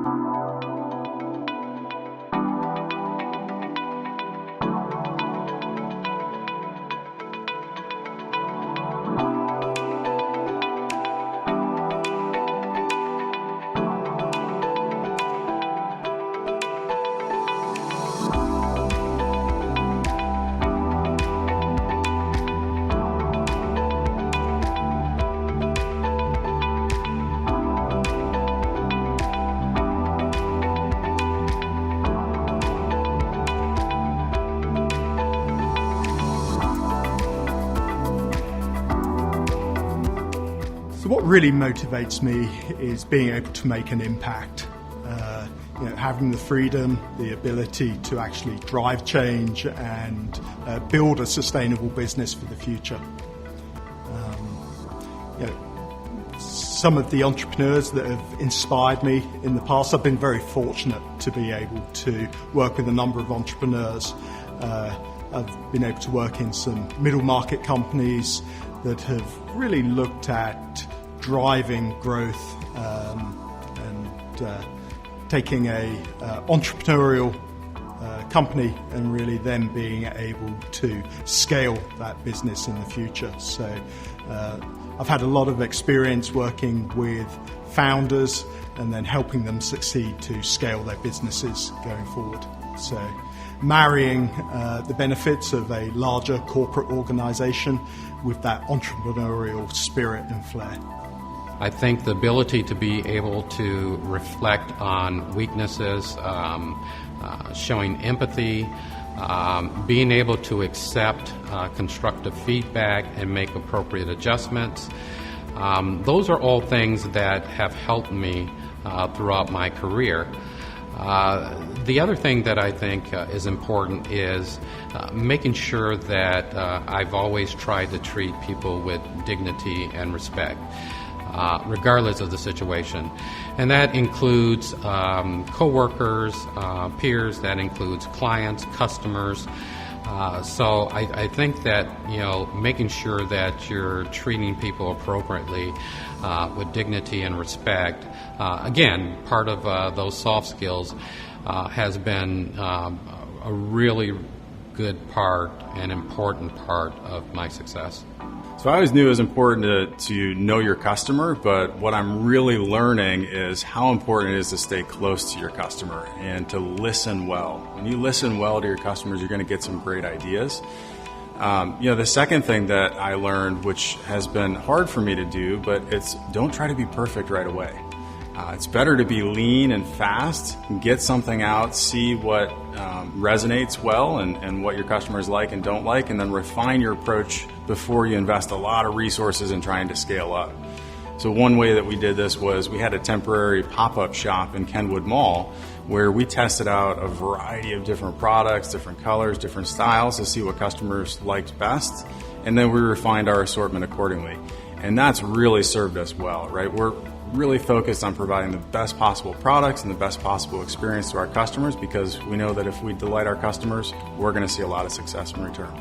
So what really motivates me is being able to make an impact. Having the freedom, the ability to actually drive change and build a sustainable business for the future. Some of the entrepreneurs that have inspired me in the past, I've been very fortunate to be able to work with a number of entrepreneurs. I've been able to work in some middle market companies that have really looked at driving growth and taking a entrepreneurial company and really then being able to scale that business in the future. So I've had a lot of experience working with founders and then helping them succeed to scale their businesses going forward. So marrying the benefits of a larger corporate organization with that entrepreneurial spirit and flair. I think the ability to be able to reflect on weaknesses, showing empathy, being able to accept constructive feedback and make appropriate adjustments, those are all things that have helped me throughout my career. The other thing that I think is important is making sure that I've always tried to treat people with dignity and respect, regardless of the situation. And that includes coworkers, peers, that includes clients, customers. So I think that, making sure that you're treating people appropriately with dignity and respect, again, part of those soft skills has been a really good part and important part of my success. So I always knew it was important to know your customer, but what I'm really learning is how important it is to stay close to your customer and to listen well. When you listen well to your customers, you're going to get some great ideas. The second thing that I learned, which has been hard for me to do, but it's don't try to be perfect right away. It's better to be lean and fast, get something out, see what resonates well and what your customers like and don't like, and then refine your approach before you invest a lot of resources in trying to scale up. So one way that we did this was we had a temporary pop-up shop in Kenwood Mall where we tested out a variety of different products, different colors, different styles to see what customers liked best, and then we refined our assortment accordingly. And that's really served us well, right? We're really focused on providing the best possible products and the best possible experience to our customers because we know that if we delight our customers, we're going to see a lot of success in return.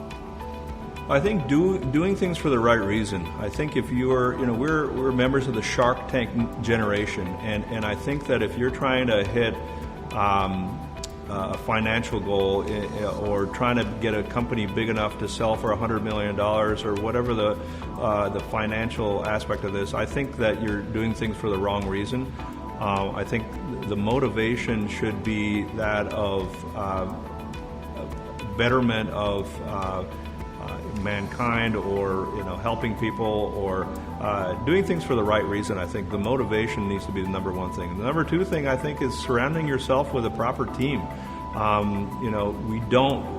I think doing things for the right reason. I think if you're, we're members of the Shark Tank generation, and I think that if you're trying to hit a financial goal or trying to get a company big enough to sell for $100 million or whatever the financial aspect of this, I think that you're doing things for the wrong reason. I think the motivation should be that of betterment of mankind, or helping people, or doing things for the right reason. I think the motivation needs to be the number one thing. The number two thing, I think, is surrounding yourself with a proper team.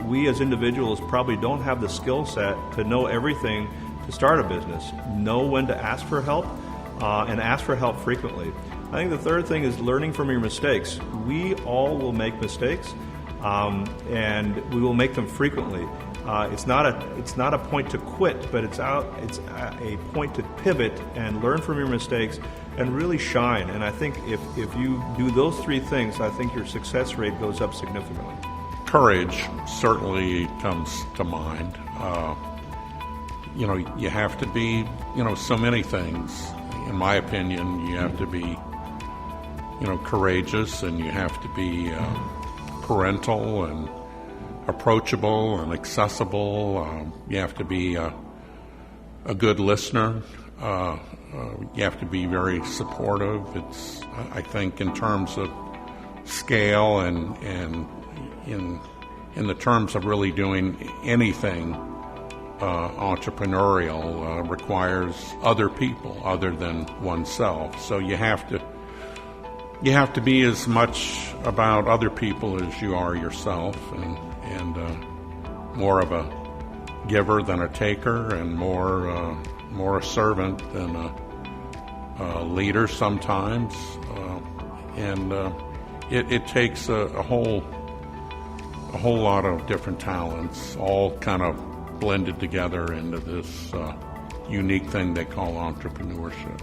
We as individuals probably don't have the skill set to know everything to start a business. Know when to ask for help, and ask for help frequently. I think the third thing is learning from your mistakes. We all will make mistakes, and we will make them frequently. It's not a point to quit, but it's a point to pivot and learn from your mistakes and really shine. And I think if you do those three things, I think your success rate goes up significantly. Courage certainly comes to mind. You have to be, so many things. In my opinion, you have to be courageous, and you have to be parental and approachable and accessible. You have to be a good listener. You have to be very supportive. It's, I think, in terms of scale and in the terms of really doing anything entrepreneurial requires other people other than oneself. So you have to be as much about other people as you are yourself, and more of a giver than a taker, and more a servant than a leader sometimes. It takes a whole lot of different talents, all kind of blended together into this unique thing they call entrepreneurship.